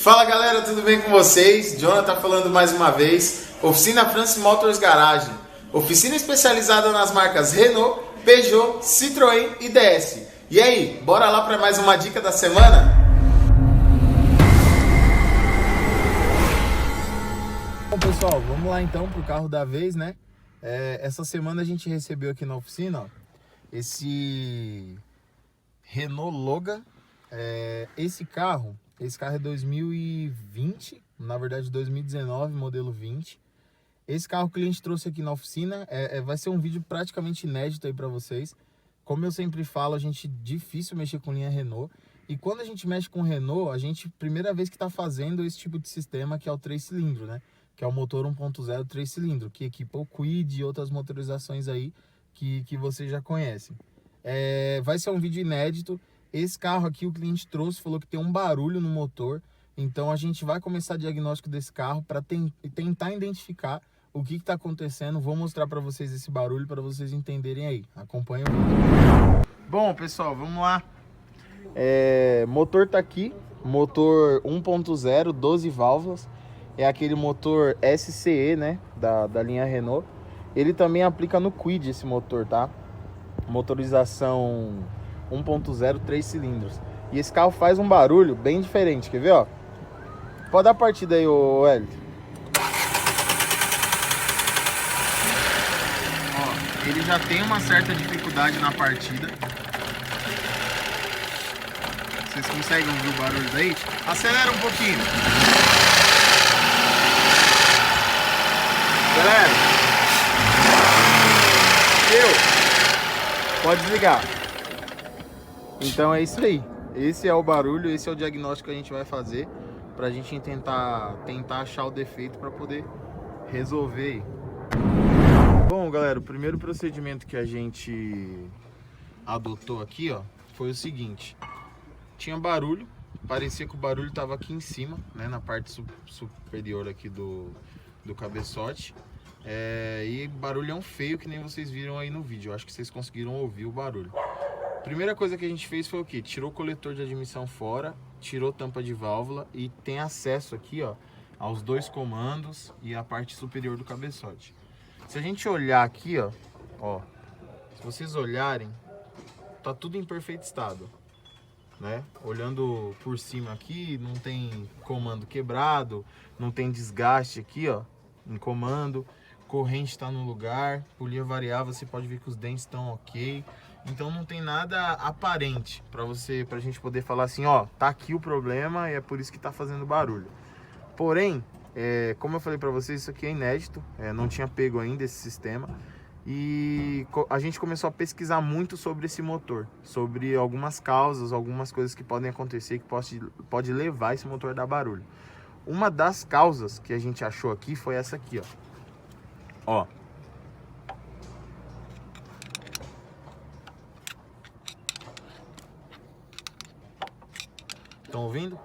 Fala galera, tudo bem com vocês? Jonathan falando mais uma vez. Oficina France Motors Garage. Oficina especializada nas marcas Renault, Peugeot, Citroën e DS. E aí, bora lá para mais uma dica da semana? Bom pessoal, vamos lá então pro carro da vez, né? Essa semana a gente recebeu aqui na oficina, ó, esse Renault Logan. Esse carro é 2020, na verdade 2019, modelo 20. Esse carro que o cliente trouxe aqui na oficina vai ser um vídeo praticamente inédito aí para vocês. Como eu sempre falo, a gente difícil mexer com linha Renault. E quando a gente mexe com Renault, a gente primeira vez que está fazendo esse tipo de sistema, que é o 3 cilindros, né? Que é o motor 1.0 3 cilindros, que equipa o Kwid e outras motorizações aí que vocês já conhecem. Vai ser um vídeo inédito. Esse carro aqui o cliente trouxe, falou que tem um barulho no motor. Então a gente vai começar o diagnóstico desse carro para tentar identificar o que está acontecendo. Vou mostrar para vocês esse barulho para vocês entenderem aí. Acompanha o vídeo. Bom pessoal, vamos lá. Motor tá aqui, motor 1.0, 12 válvulas. É aquele motor SCE, né, da linha Renault. Ele também aplica no Kwid esse motor, tá? Motorização 1.0, 3 cilindros. E esse carro faz um barulho bem diferente, quer ver, ó? Pode dar partida aí, ô Hélio. Ó, ele já tem uma certa dificuldade na partida. Vocês conseguem ouvir o barulho daí? Acelera um pouquinho. Galera, pode desligar. Então é isso aí. Esse é o barulho, esse é o diagnóstico que a gente vai fazer pra gente tentar achar o defeito para poder resolver aí. Bom, galera, o primeiro procedimento que a gente adotou aqui, ó, foi o seguinte. Tinha barulho, parecia que o barulho tava aqui em cima, né, na parte superior aqui do cabeçote. E barulhão feio que nem vocês viram aí no vídeo. Eu acho que vocês conseguiram ouvir o barulho. Primeira coisa que a gente fez foi o que? Tirou o coletor de admissão fora, tirou tampa de válvula e tem acesso aqui, ó, aos dois comandos e a parte superior do cabeçote. Se a gente olhar aqui, ó, se vocês olharem, tá tudo em perfeito estado, né? Olhando por cima aqui, não tem comando quebrado, não tem desgaste aqui, ó, em comando. Corrente está no lugar, polia variável, você pode ver que os dentes estão ok. Então não tem nada aparente pra gente poder falar assim, ó, tá aqui o problema e é por isso que tá fazendo barulho. Porém, como eu falei pra vocês, isso aqui é inédito, não tinha pego ainda esse sistema. E a gente começou a pesquisar muito sobre esse motor, sobre algumas causas, algumas coisas que podem acontecer que pode levar esse motor a dar barulho. Uma das causas que a gente achou aqui foi essa aqui, ó. Estão ouvindo?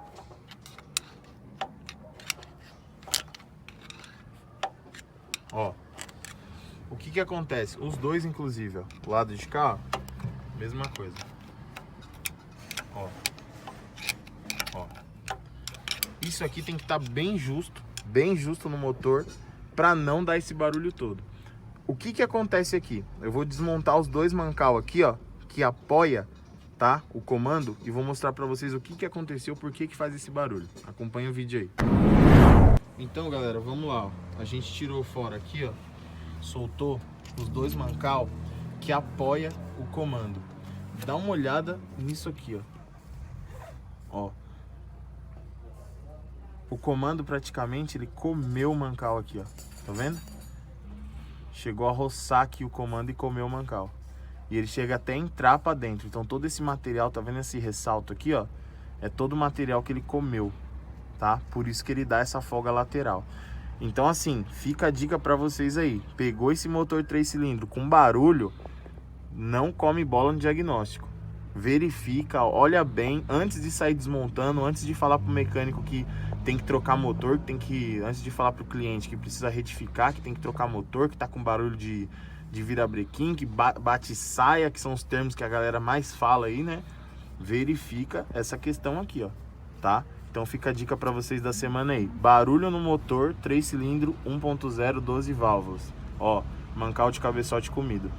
Ó, o que acontece? Os dois, inclusive, ó, o lado de cá, ó, mesma coisa. Ó, isso aqui tem que estar bem justo no motor para não dar esse barulho todo. O que acontece aqui? Eu vou desmontar os dois mancal aqui, ó, que apoia, tá, o comando, e vou mostrar para vocês o que aconteceu, por que faz esse barulho. Acompanha o vídeo aí. Então, galera, vamos lá, ó. A gente tirou fora aqui, ó, soltou os dois mancal que apoia o comando. Dá uma olhada nisso aqui, ó. O comando praticamente ele comeu o mancal aqui, ó. Tá vendo? Chegou a roçar aqui o comando e comeu o mancal. E ele chega até a entrar para dentro. Então todo esse material, tá vendo esse ressalto aqui, ó? É todo o material que ele comeu, tá? Por isso que ele dá essa folga lateral. Então assim, fica a dica para vocês aí. Pegou esse motor 3 cilindros com barulho, não come bola no diagnóstico. Verifica, olha bem, antes de sair desmontando, antes de falar pro mecânico que tem que trocar motor, antes de falar pro cliente que precisa retificar, que tem que trocar motor, que tá com barulho de virabrequim, que bate saia, que são os termos que a galera mais fala aí, né? Verifica essa questão aqui, ó, tá? Então fica a dica para vocês da semana aí. Barulho no motor, 3 cilindros, 1.0, 12 válvulas. Ó, mancal de cabeçote comido.